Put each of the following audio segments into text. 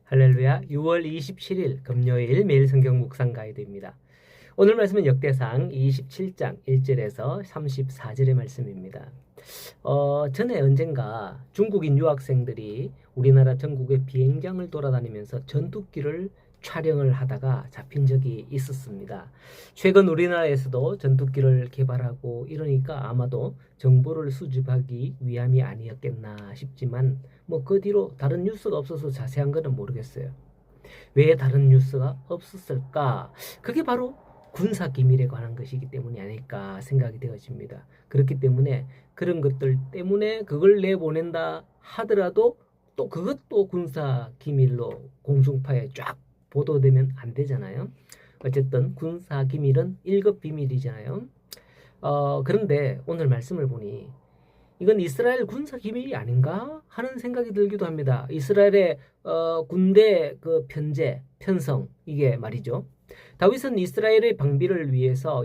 할렐루야. 6월 27일 금요일 매일 성경 묵상 가이드입니다. 오늘 말씀은 역대상 27장 1절에서 34절의 말씀입니다. 전에 언젠가 중국인 유학생들이 우리나라 전국의 비행장을 돌아다니면서 전투기를 촬영을 하다가 잡힌 적이 있었습니다. 최근 우리나라에서도 전투기를 개발하고 이러니까 아마도 정보를 수집하기 위함이 아니었겠나 싶지만 그 뒤로 다른 뉴스가 없어서 자세한 거는 모르겠어요. 왜 다른 뉴스가 없었을까? 그게 바로 군사 기밀에 관한 것이기 때문이 아닐까 생각이 되어집니다. 그렇기 때문에 그런 것들 때문에 그걸 내보낸다 하더라도 또 그것도 군사 기밀로 공중파에 쫙 보도되면 안 되잖아요. 어쨌든 군사 기밀은 1급 비밀이잖아요. 그런데 오늘 말씀을 보니 이건 이스라엘 군사 기밀이 아닌가 하는 생각이 들기도 합니다. 이스라엘의 군대 그 편성 이게 말이죠. 다윗은 이스라엘의 방비를 위해서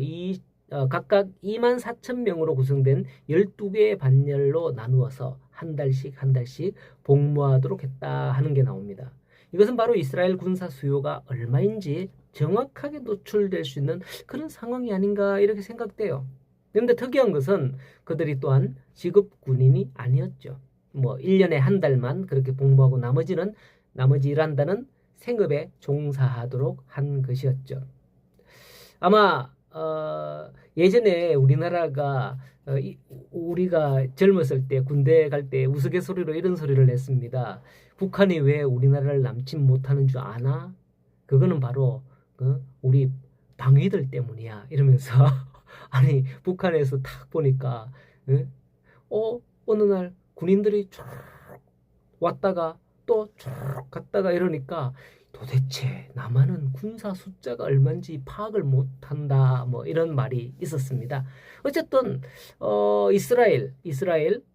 각각 24,000명으로 구성된 12개의 반열로 나누어서 한 달씩 복무하도록 했다 하는 게 나옵니다. 이것은 바로 이스라엘 군사 수요가 얼마인지 정확하게 노출될 수 있는 그런 상황이 아닌가 이렇게 생각돼요. 그런데 특이한 것은 그들이 또한 지급 군인이 아니었죠. 1년에 한 달만 그렇게 복무하고 나머지 일한다는 생업에 종사하도록 한 것이었죠. 아마 예전에 우리나라가 우리가 젊었을 때 군대 갈 때 우스갯소리로 이런 소리를 냈습니다. 북한이 왜 우리나라를 남침 못하는 줄 아나? 그거는 바로 우리 방위들 때문이야 이러면서 아니 북한에서 딱 보니까 어느 날 군인들이 쭉 왔다가 또 쭉 갔다가 이러니까 도대체 남한은 군사 숫자가 얼마인지 파악을 못한다 이런 말이 있었습니다. 어쨌든 이스라엘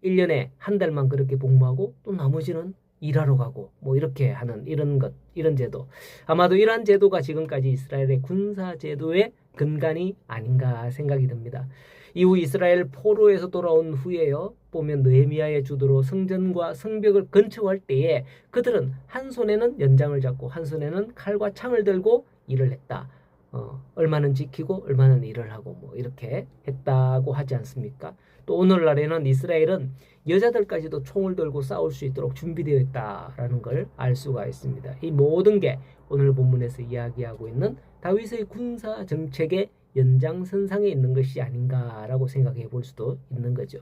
1년에 한 달만 그렇게 복무하고 또 나머지는 일하러 가고 이렇게 하는 이런 제도, 아마도 이러한 제도가 지금까지 이스라엘의 군사 제도의 근간이 아닌가 생각이 듭니다. 이후 이스라엘 포로에서 돌아온 후에요. 보면 느헤미야의 주도로 성전과 성벽을 건축할 때에 그들은 한 손에는 연장을 잡고 한 손에는 칼과 창을 들고 일을 했다. 얼마는 지키고 얼마는 일을 하고 이렇게 했다고 하지 않습니까? 또 오늘날에는 이스라엘은 여자들까지도 총을 들고 싸울 수 있도록 준비되어 있다라는 걸 알 수가 있습니다. 이 모든 게 오늘 본문에서 이야기하고 있는 다윗의 군사 정책의 연장선상에 있는 것이 아닌가라고 생각해 볼 수도 있는 거죠.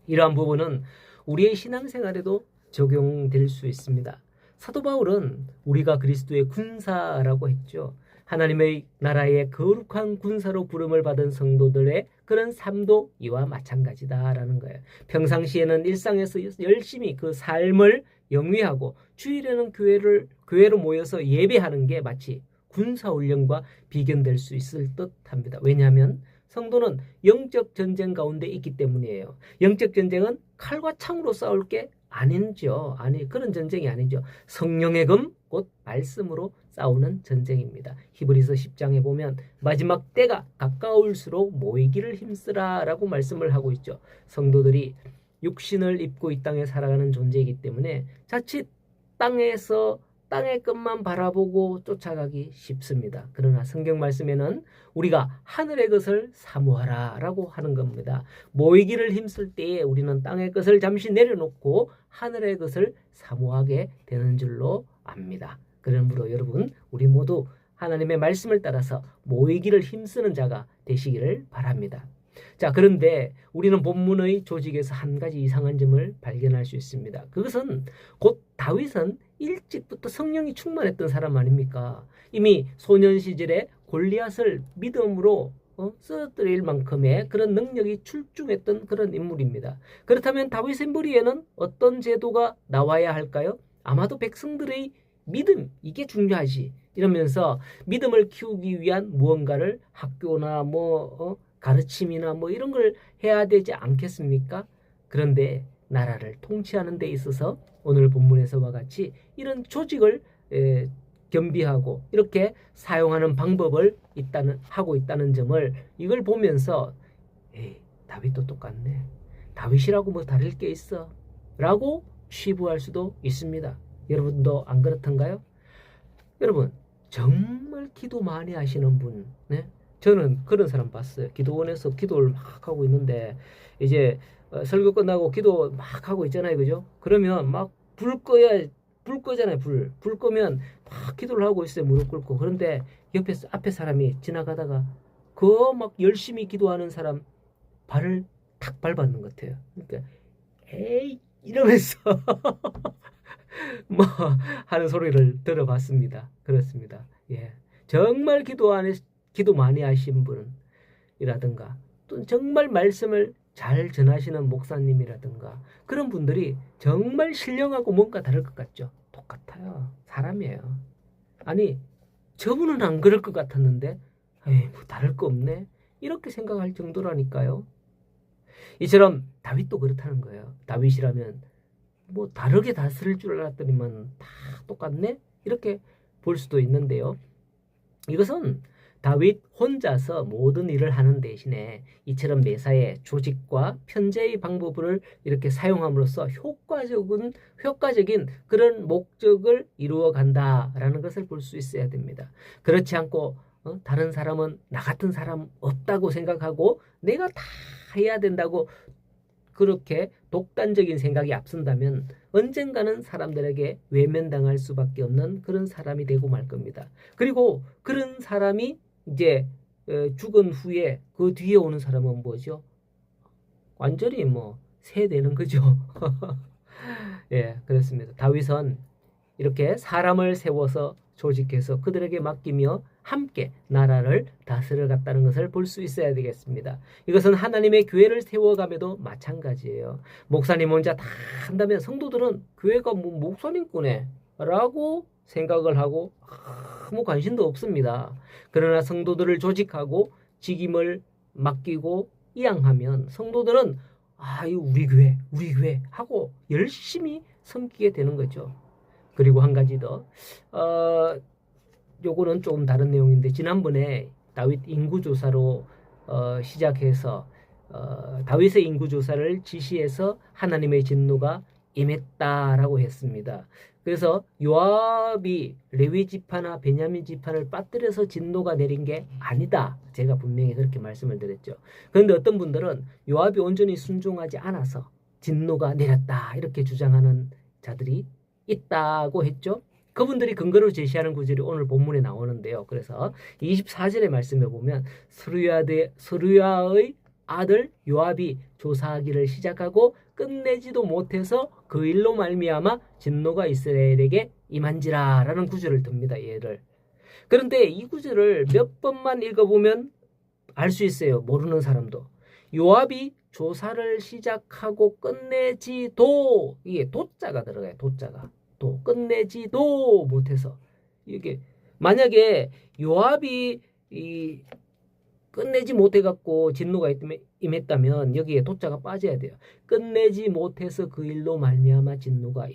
이러한 부분은 우리의 신앙생활에도 적용될 수 있습니다. 사도 바울은 우리가 그리스도의 군사라고 했죠. 하나님의 나라의 거룩한 군사로 부름을 받은 성도들의 그런 삶도 이와 마찬가지다라는 거예요. 평상시에는 일상에서 열심히 그 삶을 영위하고 주일에는 교회로 모여서 예배하는 게 마치 군사훈련과 비견될 수 있을 듯합니다. 왜냐하면 성도는 영적 전쟁 가운데 있기 때문이에요. 영적 전쟁은 칼과 창으로 싸울 게 아니죠. 그런 전쟁이 아니죠. 성령의 금, 곧 말씀으로 싸우는 전쟁입니다. 히브리서 10장에 보면 마지막 때가 가까울수록 모이기를 힘쓰라라고 말씀을 하고 있죠. 성도들이 육신을 입고 이 땅에 살아가는 존재이기 때문에 자칫 땅의 것만 바라보고 쫓아가기 쉽습니다. 그러나 성경 말씀에는 우리가 하늘의 것을 사모하라 라고 하는 겁니다. 모이기를 힘쓸 때에 우리는 땅의 것을 잠시 내려놓고 하늘의 것을 사모하게 되는 줄로 압니다. 그러므로 여러분, 우리 모두 하나님의 말씀을 따라서 모이기를 힘쓰는 자가 되시기를 바랍니다. 자, 그런데 우리는 본문의 조직에서 한 가지 이상한 점을 발견할 수 있습니다. 그것은 곧 다윗은 일찍부터 성령이 충만했던 사람 아닙니까? 이미 소년 시절에 골리앗을 믿음으로 쓰러뜨릴 만큼의 그런 능력이 출중했던 그런 인물입니다. 그렇다면 다윗의 머리에는 어떤 제도가 나와야 할까요? 아마도 백성들의 믿음, 이게 중요하지. 이러면서 믿음을 키우기 위한 무언가를 학교나 가르침이나 이런 걸 해야 되지 않겠습니까? 그런데 나라를 통치하는 데 있어서 오늘 본문에서와 같이 이런 조직을 겸비하고 이렇게 사용하는 방법을 하고 있다는 점을 이걸 보면서 다윗도 똑같네. 다윗이라고 다를 게 있어. 라고 치부할 수도 있습니다. 여러분도 안 그렇던가요? 여러분 정말 기도 많이 하시는 분, 네? 저는 그런 사람 봤어요. 기도원에서 기도를 막 하고 있는데 이제 설교 끝나고 기도 막 하고 있잖아요, 그죠? 그러면 막 불 끄잖아요. 불 끄면 막 기도를 하고 있어요, 무릎 꿇고. 그런데 앞에 사람이 지나가다가 그 막 열심히 기도하는 사람 발을 탁 밟았는 것 같아요. 그러니까 에이 이러면서 뭐 하는 소리를 들어봤습니다. 그렇습니다. 예, 정말 기도 많이 하신 분이라든가 또 정말 말씀을 잘 전하시는 목사님이라든가 그런 분들이 정말 신령하고 뭔가 다를 것 같죠. 똑같아요. 사람이에요. 아니 저분은 안 그럴 것 같았는데 에이 뭐 다를 거 없네 이렇게 생각할 정도라니까요. 이처럼 다윗도 그렇다는 거예요. 다윗이라면 뭐 다르게 다스릴 줄 알았더니만 다 똑같네? 이렇게 볼 수도 있는데요. 이것은 다윗 혼자서 모든 일을 하는 대신에 이처럼 매사에 조직과 편제의 방법을 이렇게 사용함으로써 효과적인 그런 목적을 이루어 간다라는 것을 볼 수 있어야 됩니다. 그렇지 않고 다른 사람은 나 같은 사람 없다고 생각하고 내가 다 해야 된다고 그렇게 독단적인 생각이 앞선다면 언젠가는 사람들에게 외면당할 수밖에 없는 그런 사람이 되고 말 겁니다. 그리고 그런 사람이 이제 죽은 후에 그 뒤에 오는 사람은 뭐죠? 완전히 뭐 세되는 거죠. 예, 그렇습니다. 다윗은 이렇게 사람을 세워서 조직해서 그들에게 맡기며 함께 나라를 다스려 갔다는 것을 볼 수 있어야 되겠습니다. 이것은 하나님의 교회를 세워감에도 마찬가지예요. 목사님 혼자 다 한다면 성도들은 교회가 뭐 목사님꾼에 라고 생각을 하고 아무 관심도 없습니다. 그러나 성도들을 조직하고 직임을 맡기고 이양하면 성도들은 이 우리 교회 하고 열심히 섬기게 되는 거죠. 그리고 한 가지 더, 요거는 조금 다른 내용인데 지난번에 다윗 인구조사로 시작해서 다윗의 인구조사를 지시해서 하나님의 진노가 임했다라고 했습니다. 그래서 요압이 레위 지파나 베냐민 지파를 빠뜨려서 진노가 내린 게 아니다. 제가 분명히 그렇게 말씀을 드렸죠. 그런데 어떤 분들은 요압이 온전히 순종하지 않아서 진노가 내렸다 이렇게 주장하는 자들이 있다고 했죠. 그분들이 근거로 제시하는 구절이 오늘 본문에 나오는데요. 그래서 24절의 말씀에 보면 스루야의 아들 요압이 조사하기를 시작하고 끝내지도 못해서 그 일로 말미암아 진노가 이스라엘에게 임한지라라는 구절을 듭니다. 얘를. 그런데 이 구절을 몇 번만 읽어보면 알 수 있어요. 모르는 사람도. 요압이 조사를 시작하고 끝내지도 이게 도자가 들어가요. 도자가. 끝내지도 못해서 이게 만약에 요압이 끝내지 못해갖고 진노가 임했다면 여기에 도자가 빠져야 돼요. 끝내지 못해서 그 일로 말미암아 진노가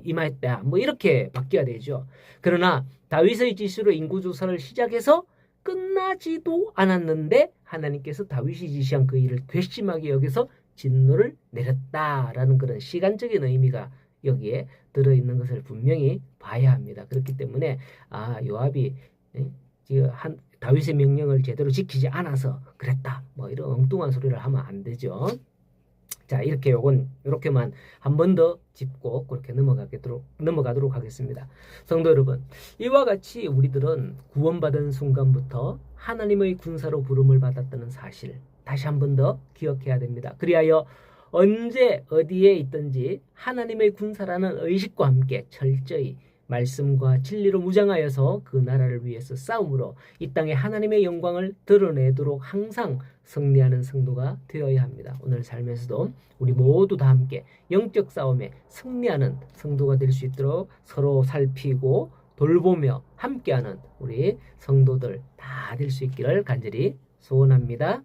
임했다. 뭐 이렇게 바뀌어야 되죠. 그러나 다윗의 지시로 인구조사를 시작해서 끝나지도 않았는데 하나님께서 다윗이 지시한 그 일을 괘씸하게 여기서 진노를 내렸다라는 그런 시간적인 의미가 여기에 들어있는 것을 분명히 봐야 합니다. 그렇기 때문에 요압이 다윗의 명령을 제대로 지키지 않아서 그랬다. 뭐 이런 엉뚱한 소리를 하면 안 되죠. 자, 이렇게만 한 번 더 짚고 그렇게 넘어가도록 하겠습니다. 성도 여러분, 이와 같이 우리들은 구원받은 순간부터 하나님의 군사로 부름을 받았다는 사실 다시 한 번 더 기억해야 됩니다. 그리하여 언제 어디에 있든지 하나님의 군사라는 의식과 함께 철저히 말씀과 진리로 무장하여서 그 나라를 위해서 싸움으로 이 땅에 하나님의 영광을 드러내도록 항상 승리하는 성도가 되어야 합니다. 오늘 삶에서도 우리 모두 다 함께 영적 싸움에 승리하는 성도가 될 수 있도록 서로 살피고 돌보며 함께하는 우리 성도들 다 될 수 있기를 간절히 소원합니다.